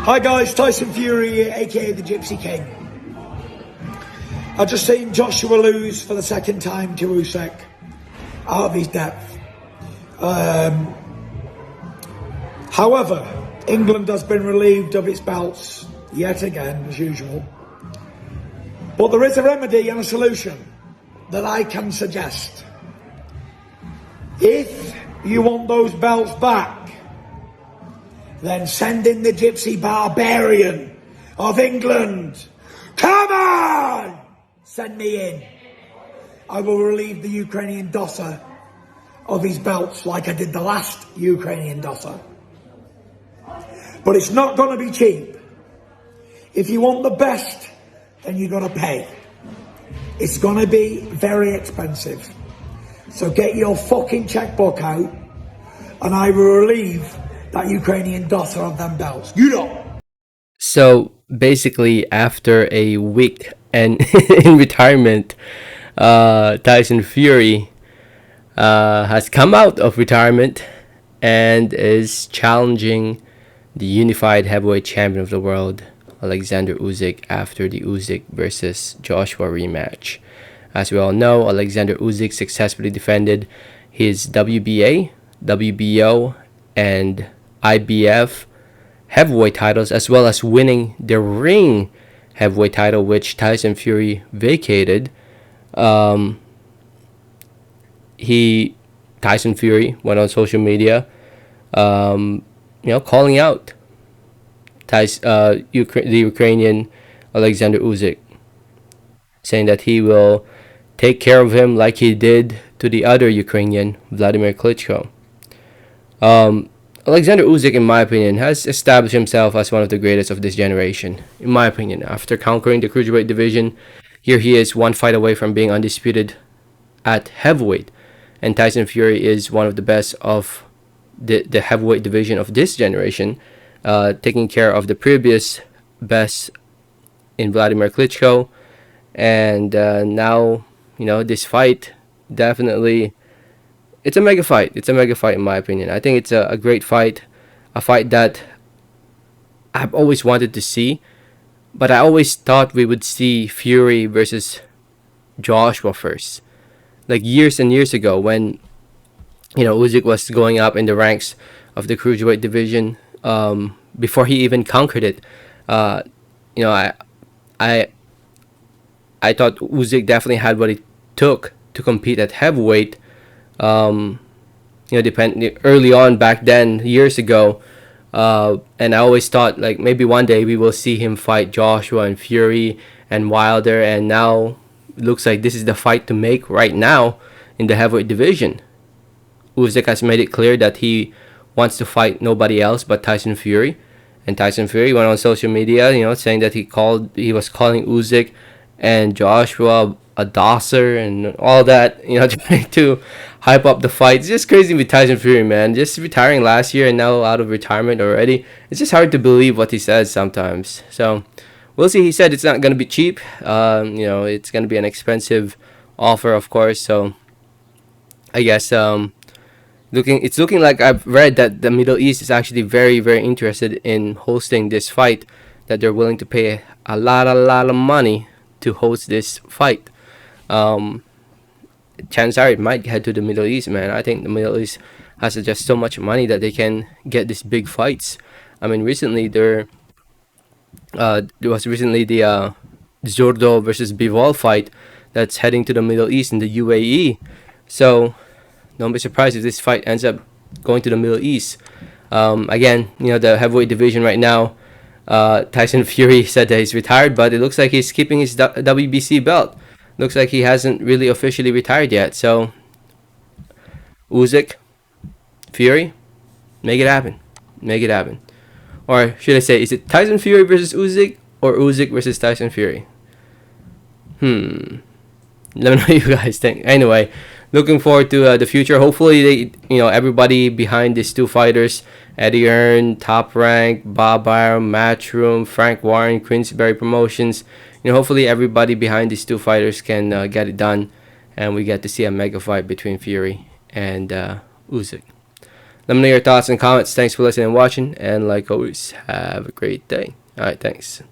Hi guys, Tyson Fury, aka the Gypsy King. I've just seen Joshua lose for the second time to Usyk out of his depth. However, England has been relieved of its belts yet again, as usual. But there is a remedy and a solution that I can suggest. If you want those belts back, then send in the Gypsy Barbarian of England. Come on! Send me in. I will relieve the Ukrainian Dosser of his belts like I did the last Ukrainian Dosser. But it's not going to be cheap. If you want the best, then you've got to pay. It's going to be very expensive. So get your fucking checkbook out and I will relieve that Ukrainian Dosser of them belts. You know. So basically, after a week and in retirement, Tyson Fury has come out of retirement and is challenging the unified heavyweight champion of the world, Oleksandr Usyk, after the Usyk versus Joshua rematch. As we all know, Oleksandr Usyk successfully defended his WBA, WBO, and IBF heavyweight titles, as well as winning the ring heavyweight title, which Tyson Fury vacated. Tyson Fury went on social media, calling out the Ukrainian Oleksandr Usyk, saying that he will take care of him like he did to the other Ukrainian, Vladimir Klitschko. Oleksandr Usyk, in my opinion, has established himself as one of the greatest of this generation. In my opinion, after conquering the cruiserweight division, here he is one fight away from being undisputed at heavyweight. And Tyson Fury is one of the best of the heavyweight division of this generation, taking care of the previous best in Vladimir Klitschko. And now, this fight definitely... It's a mega fight. It's a mega fight in my opinion. I think it's a great fight. A fight that I've always wanted to see. But I always thought we would see Fury versus Joshua first. Like years and years ago when, Usyk was going up in the ranks of the cruiserweight division. Before he even conquered it. I thought Usyk definitely had what it took to compete at heavyweight. Early on back then, years ago, and I always thought like maybe one day we will see him fight Joshua and Fury and Wilder, and now it looks like this is the fight to make right now in the heavyweight division. Usyk has made it clear that he wants to fight nobody else but Tyson Fury, and Tyson Fury went on social media, saying that he was calling Usyk and Joshua a dosser and all that, trying to hype up the fight. It's just crazy with Tyson Fury, man. Just retiring last year and now out of retirement already. It's just hard to believe what he says sometimes. So we'll see. He said it's not going to be cheap. It's going to be an expensive offer, of course. So I guess it's looking like I've read that the Middle East is actually very, very interested in hosting this fight, that they're willing to pay a lot of money to host this fight. Chances are it might head to the Middle East, man. I think the Middle East has just so much money that they can get these big fights. I mean, recently there was the Zordo versus Bivol fight that's heading to the Middle East in the UAE. So don't be surprised if this fight ends up going to the Middle East. Again, the heavyweight division right now, Tyson Fury said that he's retired, but it looks like he's keeping his WBC belt. Looks like he hasn't really officially retired yet. So, Usyk, Fury, make it happen. Make it happen. Or should I say, is it Tyson Fury versus Usyk or Usyk versus Tyson Fury? Let me know what you guys think. Anyway, looking forward to the future. Hopefully, everybody behind these two fighters, Eddie Hearn, Top Rank, Bob Arum, Matchroom, Frank Warren, Queensberry Promotions. Hopefully everybody behind these two fighters can get it done, and we get to see a mega fight between Fury and Usyk. Let me know your thoughts and comments. Thanks for listening and watching, and like always, have a great day. All right, thanks.